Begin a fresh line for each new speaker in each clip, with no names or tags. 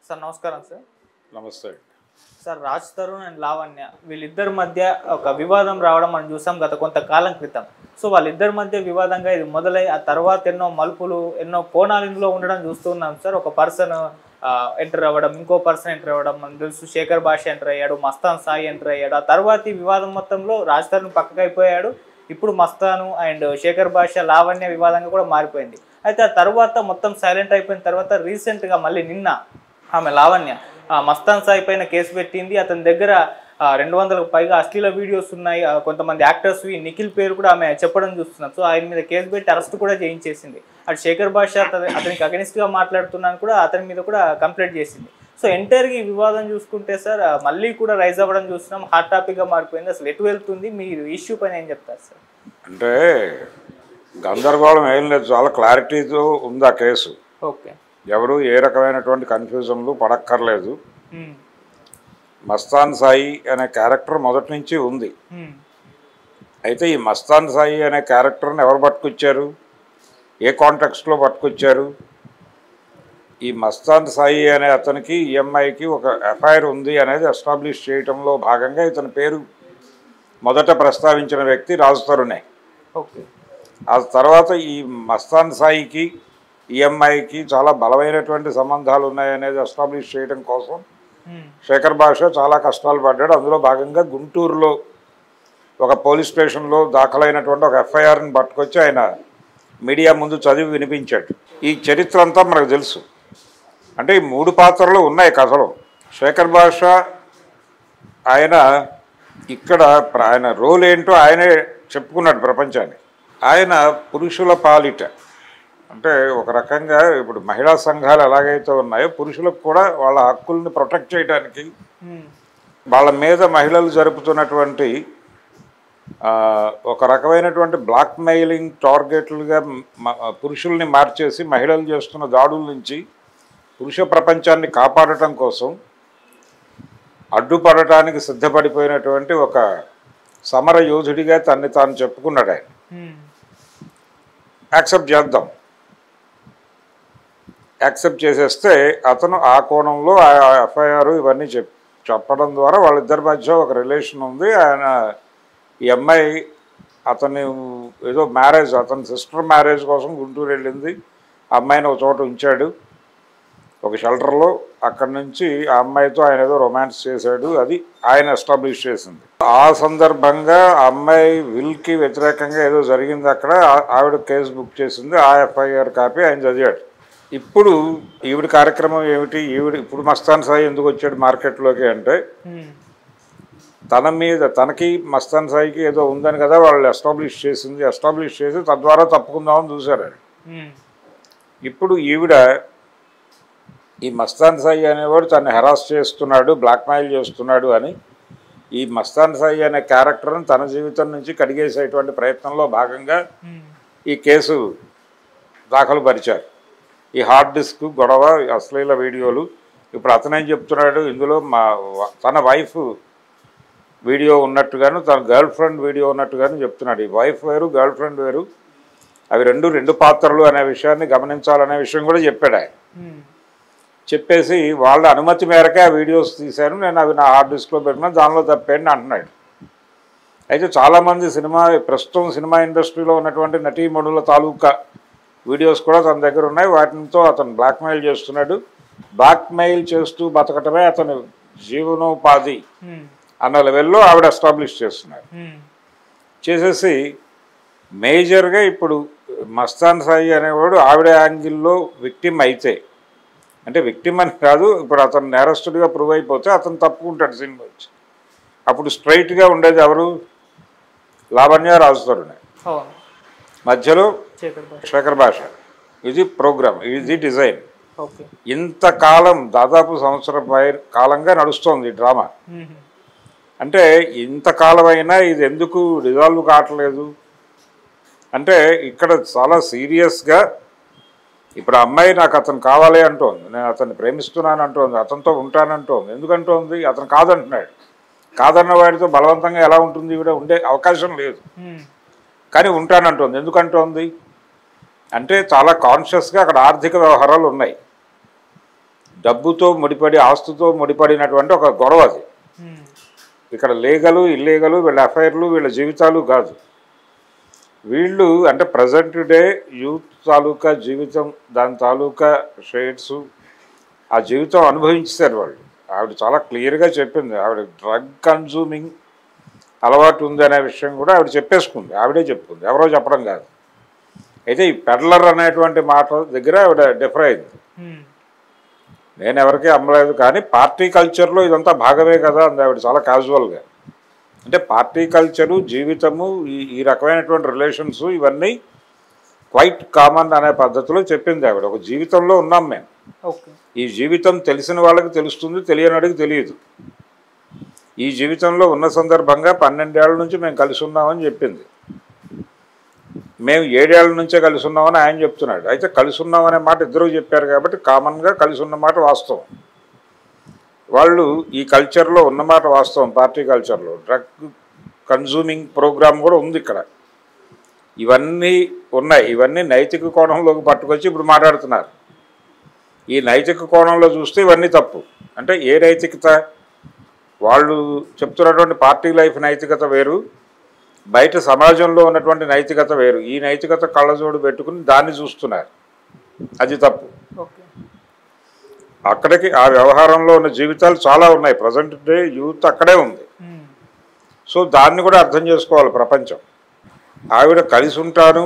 Sir నమస్కారం sir.
నమస్తే.
Sir Raj Tarun and Lavanya వీళ్ళిద్దరి మధ్య ఒక వివాదం రావడం మనం చూసాం గత కొంతకాలం క్రితం. సో వాళ్ళిద్దరి మధ్య వివాదంగా ఇది మొదలై ఆ తర్వాత ఎన్నో మలుపులు ఎన్నో కోణాలు ఇందులో ఉండడం చూస్తున్నాం సార్. ఒక పర్సన్ ఎంటర్ అవ్వడం, ఇంకో పర్సన్ ఎంటర్ అవ్వడం, మనకు తెలుసు శేఖర్ భాష ఎంటర్ అయ్యాడు, మస్తాన్ సాయి ఎంటర్ అయ్యాడు. ఆ తర్వాత ఈ వివాదం మొత్తంలో రాజ్ తరుణ్ పక్కకు అయిపోయాడు. ఇప్పుడు మస్తాను అండ్ శేఖర్ భాష లావణ్య వివాదంగా కూడా మారిపోయింది. అయితే ఆ తర్వాత మొత్తం సైలెంట్ అయిపోయిన తర్వాత రీసెంట్గా మళ్ళీ నిన్న ఆమె లావణ్య మస్తాన్ సాయి పైన కేసు పెట్టింది. అతని దగ్గర 200కు పైగా అశ్లీల వీడియోస్ ఉన్నాయి. కొంతమంది యాక్టర్స్వి నిఖిల్ పేరు కూడా ఆమె చెప్పడం చూస్తున్నాం. సో ఆయన మీద కేసు పెట్టి అరెస్ట్ కూడా చేయించేసింది. అటు శేఖర్ భాష అతనికి అగెనిస్ట్గా మాట్లాడుతున్నాను కూడా అతని మీద కూడా కంప్లైంట్ చేసింది. సో ఎంటైర్గా ఈ వివాదం చూసుకుంటే సార్ మళ్ళీ కూడా రైజ్ అవ్వడం చూస్తున్నాం. హాట్ టాపిక్గా మారిపోయింది. అసలు ఎటు వెళ్తుంది, మీరు ఇష్యూ పైన ఏం చెప్తారు సార్?
అంటే గందరగోళం ఏం లేదు, చాలా క్లారిటీతో ఉంది ఆ కేసు.
ఓకే,
ఎవరు ఏ రకమైనటువంటి కన్ఫ్యూజన్లు పడక్కర్లేదు. మస్తాన్ సాయి అనే క్యారెక్టర్ మొదటి నుంచి ఉంది. అయితే ఈ మస్తాన్ సాయి అనే క్యారెక్టర్ని ఎవరు పట్టుకొచ్చారు, ఏ కాంటెక్స్ట్లో పట్టుకొచ్చారు? ఈ మస్తాన్ సాయి అనే అతనికి ఈఎంఐకి ఒక ఎఫ్ఐఆర్ ఉంది అనేది ఎస్టాబ్లిష్ చేయడంలో భాగంగా ఇతని పేరు మొదట ప్రస్తావించిన వ్యక్తి రాజ్ తరుణే.
ఓకే,
ఆ తర్వాత ఈ మస్తాన్ సాయికి ఈఎంఐకి చాలా బలమైనటువంటి సంబంధాలు ఉన్నాయనేది ఎస్టాబ్లిష్ చేయడం కోసం శేఖర్ భాష చాలా కష్టాలు పడ్డాడు. అందులో భాగంగా గుంటూరులో ఒక పోలీస్ స్టేషన్లో దాఖలైనటువంటి ఒక ఎఫ్ఐఆర్ని పట్టుకొచ్చి ఆయన మీడియా ముందు చదివి వినిపించాడు. ఈ చరిత్ర అంతా మనకు తెలుసు. అంటే ఈ 3 పాత్రలు ఉన్నాయి కథలో. శేఖర్ భాష ఆయన ఇక్కడ ఆయన రోల్ ఏంటో ఆయనే చెప్పుకున్నాడు ప్రపంచాన్ని. ఆయన పురుషుల పాలిట, అంటే ఒక రకంగా ఇప్పుడు మహిళా సంఘాలు ఎలాగైతే ఉన్నాయో పురుషులకు కూడా వాళ్ళ హక్కుల్ని ప్రొటెక్ట్ చేయడానికి వాళ్ళ మీద మహిళలు జరుపుతున్నటువంటి ఒక రకమైనటువంటి బ్లాక్ మెయిలింగ్ టార్గెట్లుగా పురుషుల్ని మార్చేసి మహిళలు చేస్తున్న దాడుల నుంచి పురుష ప్రపంచాన్ని కాపాడటం కోసం అడ్డుపడటానికి సిద్ధపడిపోయినటువంటి ఒక సమర యోధుడిగా తన్ని తాను చెప్పుకున్నాడు. ఆయన యాక్సెప్ట్ చేసేస్తే అతను ఆ కోణంలో ఆ ఎఫ్ఐఆర్ ఇవన్నీ చెప్పడం ద్వారా వాళ్ళిద్దరి మధ్య ఒక రిలేషన్ ఉంది. ఆయన ఈ అమ్మాయి అతని ఏదో మ్యారేజ్, అతని సిస్టర్ మ్యారేజ్ కోసం గుంటూరు వెళ్ళింది. ఆ అమ్మాయిని ఒక చోట ఉంచాడు, ఒక షెల్టర్లో. అక్కడి నుంచి ఆ అమ్మాయితో ఆయన ఏదో రొమాన్స్ చేశాడు, అది ఆయన ఎస్టాబ్లిష్ చేసింది. ఆ సందర్భంగా ఆ అమ్మాయి విల్కి వ్యతిరేకంగా ఏదో జరిగింది అక్కడ. ఆవిడ కేసు బుక్ చేసింది. ఆ ఎఫ్ఐఆర్ కాపీ ఆయన చదివాడు. ఇప్పుడు ఈవిడ కార్యక్రమం ఏమిటి? ఇప్పుడు మస్తాన్ సాయి ఎందుకు వచ్చాడు మార్కెట్లోకి అంటే తన మీద తనకి మస్తాన్ సాయికి ఏదో ఉందని కదా వాళ్ళు ఎస్టాబ్లిష్ చేసి తద్వారా తప్పుకుందామని చూశారు. ఇప్పుడు ఈవిడ ఈ మస్తాన్ సాయి అనేవాడు తను హెరాస్ చేస్తున్నాడు, బ్లాక్మెయిల్ చేస్తున్నాడు అని ఈ మస్తాన్ సాయి అనే క్యారెక్టర్ని తన జీవితం నుంచి కడిగేసేటువంటి ప్రయత్నంలో భాగంగా ఈ కేసు దాఖలు పరిచారు. ఈ హార్డ్ డిస్క్ గొడవ, అశ్లీల వీడియోలు. ఇప్పుడు అతనేం చెప్తున్నాడు, ఇందులో తన వైఫ్ వీడియో ఉన్నట్టుగాను తన గర్ల్ ఫ్రెండ్ వీడియో ఉన్నట్టుగాను చెప్తున్నాడు. ఈ వైఫ్ వేరు, గర్ల్ ఫ్రెండ్ వేరు, అవి రెండు పాత్రలు అనే విషయాన్ని గమనించాలనే విషయం కూడా చెప్పాడు ఆయన. చెప్పేసి వాళ్ళ అనుమతి మేరకే ఆ వీడియోస్ తీశాను, నేను అవి నా హార్డ్ డిస్క్లో పెట్టినా, దానిలో తప్పేంటి అంటున్నాడు. అయితే చాలామంది ప్రస్తుతం సినిమా ఇండస్ట్రీలో ఉన్నటువంటి నటీమణుల తాలూకా వీడియోస్ కూడా తన దగ్గర ఉన్నాయి. వాటితో అతను బ్లాక్మెయిల్ చేస్తున్నాడు. బ్లాక్మెయిల్ చేస్తూ బతకటమే అతను జీవనోపాధి అన్న లెవెల్లో ఆవిడ ఎస్టాబ్లిష్ చేస్తున్నారు. చేసేసి మేజర్గా ఇప్పుడు మస్తాన్ సాయి అనేవాడు ఆవిడ యాంగిల్లో విక్టిమ్ అయితే, అంటే విక్టిమ్ అని కాదు, ఇప్పుడు అతను నేరస్తుడిగా ప్రూవ్ అయిపోతే అతను తప్పుకుంటాడు సినిమా వచ్చి. అప్పుడు స్ట్రైట్గా ఉండేది ఎవరు? లావణ్య, రాజ్ తరుణ్. మధ్యలో శేఖర్ భాష. ఇది ప్రోగ్రామ్, ఇది డిజైన్. ఇంతకాలం దాదాపు సంవత్సరం కాలంగా నడుస్తోంది ఈ డ్రామా. అంటే ఇంతకాలం అయినా ఇది ఎందుకు రిజాల్వ్ కావట్లేదు అంటే ఇక్కడ చాలా సీరియస్గా ఇప్పుడు ఆ అమ్మాయి నాకు అతను కావాలి అంటోంది, నేను అతన్ని ప్రేమిస్తున్నాను అంటోంది, అతనితో ఉంటానంటోంది. ఎందుకంటోంది? అతను కాదంటున్నాడు. కాదన్న వాడితో బలవంతంగా ఎలా ఉంటుంది? ఈవిడ ఉండే అవకాశం లేదు, కానీ ఉంటానంటోంది. ఎందుకంటోంది? అంటే చాలా కాన్షియస్గా అక్కడ ఆర్థిక వ్యవహారాలు ఉన్నాయి. డబ్బుతో ముడిపడి ఆస్తుతో ముడిపడినటువంటి ఒక గొడవ అది. ఇక్కడ లీగలు ఇల్లీగలు వీళ్ళ అఫైర్లు వీళ్ళ జీవితాలు కాదు. వీళ్ళు అంటే ప్రజెంట్ డే యూత్ తాలూకా జీవితం, దాని తాలూకా షేడ్స్, ఆ జీవితం అనుభవించారు వాళ్ళు. ఆవిడ చాలా క్లియర్గా చెప్పింది. ఆవిడ డ్రగ్ కన్జ్యూమింగ్ అలవాటు ఉంది అనే విషయం కూడా ఆవిడ చెప్పేసుకుంది. ఆవిడే చెప్పుకుంది, ఎవరో చెప్పడం కాదు. అయితే ఈ పెడ్లర్ అనేటువంటి మాట దగ్గర ఆవిడ డిఫర్ అయింది. నేను ఎవరికీ అమ్మలేదు, కానీ పార్టీ కల్చర్లో ఇదంతా భాగమే కదా అంది ఆవిడ చాలా క్యాజువల్గా. అంటే పార్టీ కల్చరు, జీవితము, ఈ రకమైనటువంటి రిలేషన్స్ ఇవన్నీ క్వైట్ కామన్ అనే పద్ధతిలో చెప్పింది ఆవిడ. ఒక జీవితంలో ఉన్నాం మేము. ఈ జీవితం తెలిసిన వాళ్ళకి తెలుస్తుంది, తెలియనివాడికి తెలియదు. ఈ జీవితంలో ఉన్న సందర్భంగా 12 ఏళ్ల నుంచి మేము కలిసి ఉన్నామని చెప్పింది. మేము 7 ఏళ్ల నుంచే కలిసి ఉన్నామని ఆయన చెప్తున్నాడు. అయితే కలిసి ఉన్నామనే మాట ఇద్దరు చెప్పారు కాబట్టి కామన్గా కలిసి ఉన్న మాట వాస్తవం. వాళ్ళు ఈ కల్చర్లో ఉన్నమాట వాస్తవం. పార్టీ కల్చర్లో డ్రగ్ కన్జ్యూమింగ్ ప్రోగ్రామ్ కూడా ఉంది ఇక్కడ. ఇవన్నీ ఉన్నాయి. ఇవన్నీ నైతిక కోణంలోకి పట్టుకొచ్చి ఇప్పుడు మాట్లాడుతున్నారు. ఈ నైతిక కోణంలో చూస్తే ఇవన్నీ తప్పు. అంటే ఏ నైతికత? వాళ్ళు చెప్తున్నటువంటి పార్టీ లైఫ్ నైతికత వేరు, బయట సమాజంలో ఉన్నటువంటి నైతికత వేరు. ఈ నైతికత కళ్ళజోడు పెట్టుకుని దాన్ని చూస్తున్నారు, అది తప్పు. అక్కడికి ఆ వ్యవహారంలో ఉన్న జీవితాలు చాలా ఉన్నాయి. ప్రజెంట్ డే యూత్ అక్కడే ఉంది. సో దాన్ని కూడా అర్థం చేసుకోవాలి ప్రపంచం. ఆవిడ కలిసి ఉంటాను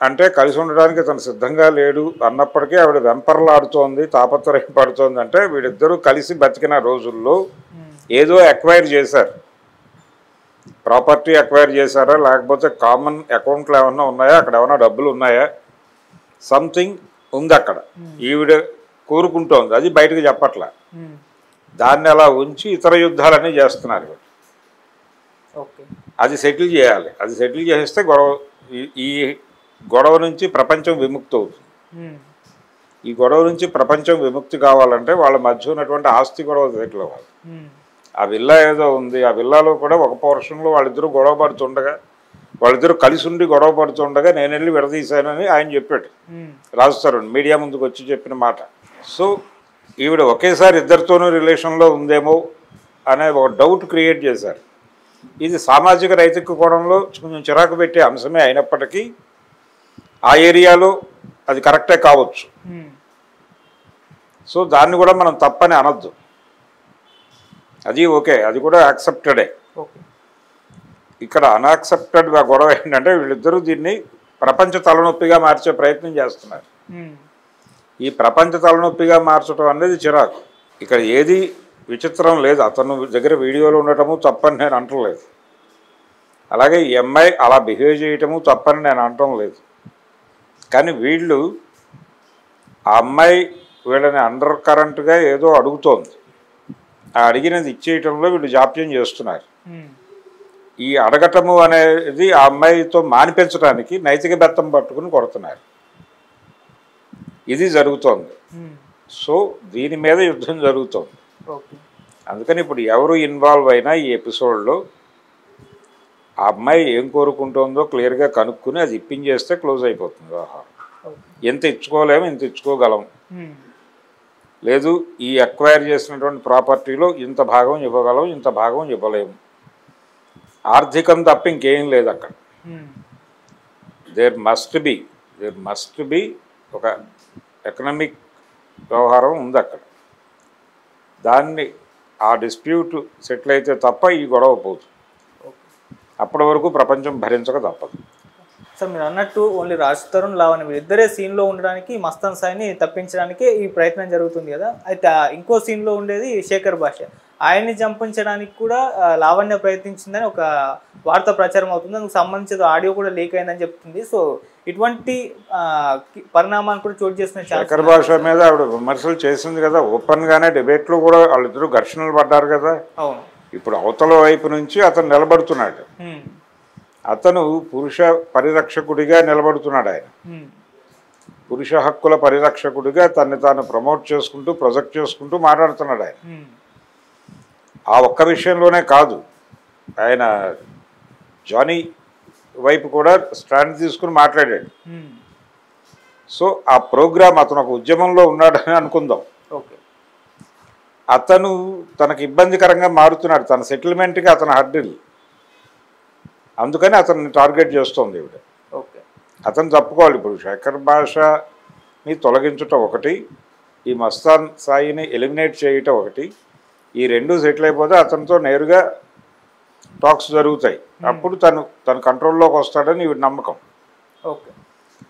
అంటే కలిసి ఉండడానికి తను సిద్ధంగా లేడు అన్నప్పటికీ ఆవిడ వెంపర్లాడుతోంది, తాపత్రయం పడుతోంది. అంటే వీడిద్దరూ కలిసి బతికిన రోజుల్లో ఏదో అక్వైర్ చేశారు, ప్రాపర్టీ అక్వైర్ చేశారా, లేకపోతే కామన్ అకౌంట్లు ఏమన్నా ఉన్నాయా, అక్కడ ఏమన్నా డబ్బులు ఉన్నాయా, సంథింగ్ ఉంది అక్కడ. ఈవిడ కోరుకుంటోంది, అది బయటకు చెప్పట్లా. దాన్ని అలా ఉంచి ఇతర యుద్ధాలన్నీ చేస్తున్నారు. అది సెటిల్ చేయాలి. అది సెటిల్ చేస్తే ఈ గొడవ నుంచి ప్రపంచం విముక్తి అవుతుంది. ఈ గొడవ నుంచి ప్రపంచం విముక్తి కావాలంటే వాళ్ళ మధ్య ఉన్నటువంటి ఆస్తి గొడవ సెటిల్ అవ్వాలి. ఆ విల్లా ఏదో ఉంది, ఆ విల్లాలో కూడా ఒక పోర్షన్లో వాళ్ళిద్దరూ గొడవ పడుతుండగా, వాళ్ళిద్దరూ కలిసి ఉండి గొడవ పడుతుండగా నేను వెళ్ళి విడదీశానని ఆయన చెప్పాడు. రాజుతారు మీడియా ముందుకు వచ్చి చెప్పిన మాట. సో ఈవిడ ఒకేసారి ఇద్దరితోనూ రిలేషన్లో ఉందేమో అనే ఒక డౌట్ క్రియేట్ చేశారు. ఇది సామాజిక నైతిక కోణంలో కొంచెం చిరాకు పెట్టే అంశమే అయినప్పటికీ ఆ ఏరియాలో అది కరెక్టే కావచ్చు. సో దాన్ని కూడా మనం తప్పని అనొద్దు, అది ఓకే, అది కూడా యాక్సెప్టెడే. ఇక్కడ అన్యాక్సెప్టెడ్ గొడవ ఏంటంటే వీళ్ళిద్దరూ దీన్ని ప్రపంచ తలనొప్పిగా మార్చే ప్రయత్నం చేస్తున్నారు. ఈ ప్రపంచ తలనొప్పిగా మార్చడం అనేది చిరాకు. ఇక్కడ ఏది విచిత్రం లేదు. అతను దగ్గర వీడియోలు ఉండటము తప్పని నేను అంటలేదు, అలాగే ఈ అమ్మాయి అలా బిహేవ్ చేయటము తప్పని నేను అనటం లేదు. కానీ వీళ్ళు ఆ అమ్మాయి వీళ్ళని అండర్ కరెంట్గా ఏదో అడుగుతోంది, ఆ అడిగినది ఇచ్చేయటంలో వీళ్ళు జాప్యం చేస్తున్నారు. ఈ అడగటము అనేది ఆ అమ్మాయితో మానిపించడానికి నైతిక బెత్తం పట్టుకుని కొడుతున్నారు. ఇది జరుగుతోంది. సో దీని మీద యుద్ధం జరుగుతోంది. అందుకని ఇప్పుడు ఎవరు ఇన్వాల్వ్ అయినా ఈ ఎపిసోడ్లో ఆ అమ్మాయి ఏం కోరుకుంటుందో క్లియర్గా కనుక్కుని అది ఇప్పించేస్తే క్లోజ్ అయిపోతుంది వ్యవహారం. ఎంత ఇచ్చుకోలేము, ఇంత ఇచ్చుకోగలం, లేదు ఈ అక్వైర్ చేసినటువంటి ప్రాపర్టీలో ఇంత భాగం ఇవ్వగలం, ఇంత భాగం ఇవ్వలేము, ఆర్థికం తప్ప ఇంకేం లేదు అక్కడ. దేర్ మస్ట్ బి ఒక ఎకనామిక్ వ్యవహారం ఉంది అక్కడ. దాన్ని ఆ డిస్ప్యూట్ సెటిల్ అయితే తప్ప ఈ గొడవ పోతుంది. అప్పటి వరకు ప్రపంచం భరించక తప్పదు.
సార్ మీరు అన్నట్టు ఓన్లీ రాజ్ తరుణ్, లావణ్య వీరిద్దరే సీన్లో ఉండడానికి, మస్తాన్ సాయిని తప్పించడానికి ఈ ప్రయత్నం జరుగుతుంది కదా. అయితే ఇంకో సీన్లో ఉండేది శేఖర్ భాష. ఆయన్ని చంపించడానికి కూడా లావణ్య ప్రయత్నించిందని ఒక వార్త ప్రచారం అవుతుంది. దానికి సంబంధించిన ఆడియో కూడా లీక్ అయిందని చెప్తుంది. సో ఇటువంటి పరిణామాన్ని కూడా చోటు చేసిన
శేఖర్ భాష మీద ఆవిడ విమర్శలు చేసింది కదా, ఓపెన్గానే డిబేట్లో కూడా వాళ్ళిద్దరూ ఘర్షణలు పడ్డారు కదా.
అవును.
ఇప్పుడు అవతల వైపు నుంచి అతను నిలబడుతున్నాడు. అతను పురుష పరిరక్షకుడిగా నిలబడుతున్నాడు. ఆయన పురుష హక్కుల పరిరక్షకుడిగా తన్ని తాను ప్రమోట్ చేసుకుంటూ ప్రొజెక్ట్ చేసుకుంటూ మాట్లాడుతున్నాడు. ఆయన ఆ ఒక్క విషయంలోనే కాదు, ఆయన జానీ వైపు కూడా స్టాండ్ తీసుకుని మాట్లాడాడు. సో ఆ ప్రోగ్రామ్ అతను ఒక ఉద్యమంలో ఉన్నాడని అనుకుందాం. అతను తనకు ఇబ్బందికరంగా మారుతున్నాడు, తన సెటిల్మెంట్కి అతను హర్డిల్, అందుకని అతన్ని టార్గెట్ చేస్తోంది ఈవిడ.
ఓకే.
అతను తప్పుకోవాలి. ఇప్పుడు శేఖర్ భాషని తొలగించటం ఒకటి, ఈ మస్తాన్ సాయిని ఎలిమినేట్ చేయటం ఒకటి, ఈ రెండు సెటిల్ అయిపోతే అతనితో నేరుగా టాక్స్ జరుగుతాయి. అప్పుడు తన కంట్రోల్లోకి వస్తాడని ఈవిడ నమ్మకం.
ఓకే.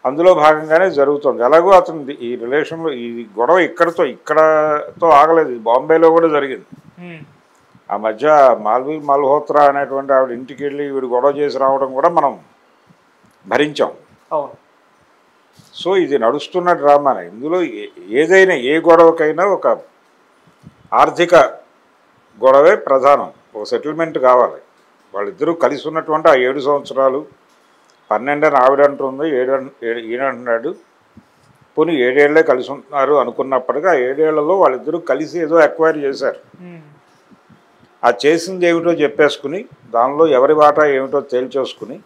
అందులో భాగంగానే జరుగుతుంది. ఎలాగో అతను ఈ రిలేషన్లో ఈ గొడవ ఇక్కడతో ఆగలేదు, బాంబేలో కూడా జరిగింది. ఆ మధ్య మాల్వి మల్హోత్రా అనేటువంటి ఆవిడ ఇంటికి వెళ్ళి వీడు గొడవ చేసి రావడం కూడా మనం భరించాం. సో ఇది నడుస్తున్న డ్రామానే. ఇందులో ఏదైనా ఏ గొడవకైనా ఒక ఆర్థిక గొడవే ప్రధానం. ఒక సెటిల్మెంట్ కావాలి. వాళ్ళిద్దరూ కలిసి ఉన్నటువంటి ఆ 7 సంవత్సరాలు, 12 అని ఆవిడ అంటుంది, 7 ఈయన అంటున్నాడు. పోనీ 7 ఏళ్లే కలిసి ఉంటున్నారు అనుకున్నప్పటికీ ఆ 7 ఏళ్లలో వాళ్ళిద్దరూ కలిసి ఏదో ఎక్వైర్ చేశారు. ఆ చేసింది ఏమిటో చెప్పేసుకుని దానిలో ఎవరి వాటా ఏమిటో తేల్చేసుకుని,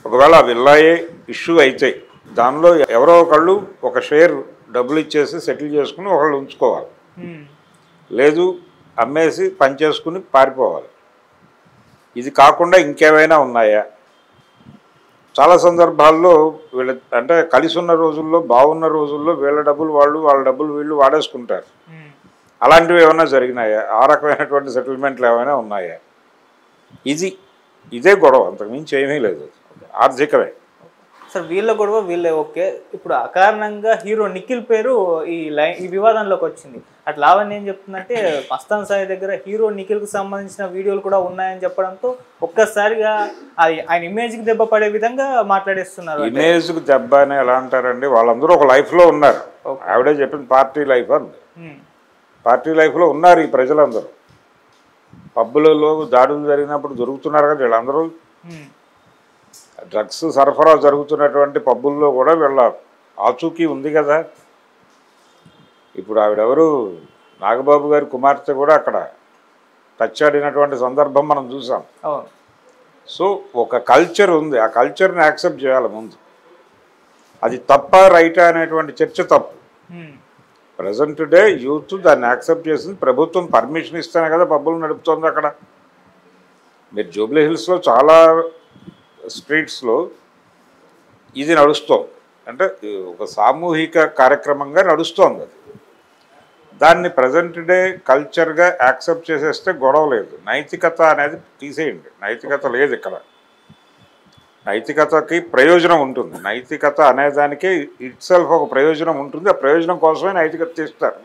ఒకవేళ ఆ విల్లాయే ఇష్యూ అయితే దానిలో ఎవరో ఒకళ్ళు ఒక షేర్ డబ్బులు ఇచ్చేసి సెటిల్ చేసుకుని ఒకళ్ళు ఉంచుకోవాలి, లేదు అమ్మేసి పనిచేసుకుని పారిపోవాలి. ఇది కాకుండా ఇంకేమైనా ఉన్నాయా? చాలా సందర్భాల్లో వీళ్ళ అంటే కలిసి ఉన్న రోజుల్లో, బాగున్న రోజుల్లో వీళ్ళ డబ్బులు వాళ్ళు, వాళ్ళ డబ్బులు వీళ్ళు వాడేసుకుంటారు. అలాంటివి ఏమైనా జరిగినాయా? ఆ రకమైనటువంటి సెటిల్మెంట్లు ఏమైనా ఉన్నాయా? ఇదే గొడవ, అంతకుమించి ఏమీ లేదు. ఆర్థికమే.
సార్ వీళ్ళ గొడవ వీళ్ళే. ఓకే. ఇప్పుడు అకారణంగా హీరో నిఖిల్ పేరు ఈ వివాదంలోకి వచ్చింది. అట్లా లావణ్య ఏం చెప్తుందంటే మస్తాన్ సాయి దగ్గర హీరో నిఖిల్కి సంబంధించిన వీడియోలు కూడా ఉన్నాయని చెప్పడంతో ఒక్కసారిగా ఆయన ఇమేజ్కి దెబ్బ పడే విధంగా మాట్లాడేస్తున్నారు.
ఇమేజ్కి దెబ్బ అని ఎలా అంటారండి? వాళ్ళందరూ ఒక లైఫ్లో ఉన్నారు. ఆవిడే చెప్పింది పార్టీ లైఫ్ అంది. పార్టీ లైఫ్లో ఉన్నారు ఈ ప్రజలందరూ. పబ్బులలో దాడులు జరిగినప్పుడు దొరుకుతున్నారు కదా వీళ్ళందరూ. డ్రగ్స్ సరఫరా జరుగుతున్నటువంటి పబ్బుల్లో కూడా వీళ్ళ ఆచూకీ ఉంది కదా. ఇప్పుడు ఆవిడెవరు, నాగబాబు గారి కుమార్తె కూడా అక్కడ టచ్ ఆడినటువంటి సందర్భం మనం చూసాం. సో ఒక కల్చర్ ఉంది, ఆ కల్చర్ని యాక్సెప్ట్ చేయాలి ముందు. అది తప్ప రైటా అనేటువంటి చర్చ తప్పు. ప్రజెంట్ డే యూత్ దాన్ని యాక్సెప్ట్ చేసింది. ప్రభుత్వం పర్మిషన్ ఇస్తేనే కదా పబ్బులు నడుపుతోంది అక్కడ. మీరు జూబ్లీ హిల్స్లో చాలా స్ట్రీట్స్లో ఇది నడుస్తోంది. అంటే ఒక సామూహిక కార్యక్రమంగా నడుస్తోంది అది. దాన్ని ప్రజెంట్ డే కల్చర్గా యాక్సెప్ట్ చేసేస్తే గొడవ లేదు. నైతికత అనేది తీసేయండి, నైతికత లేదు ఇక్కడ. నైతికతకి ప్రయోజనం ఉంటుంది. నైతికత అనేదానికి ఇట్ సెల్ఫ్ ఒక ప్రయోజనం ఉంటుంది. ఆ ప్రయోజనం కోసమే నైతికత తీస్తారు.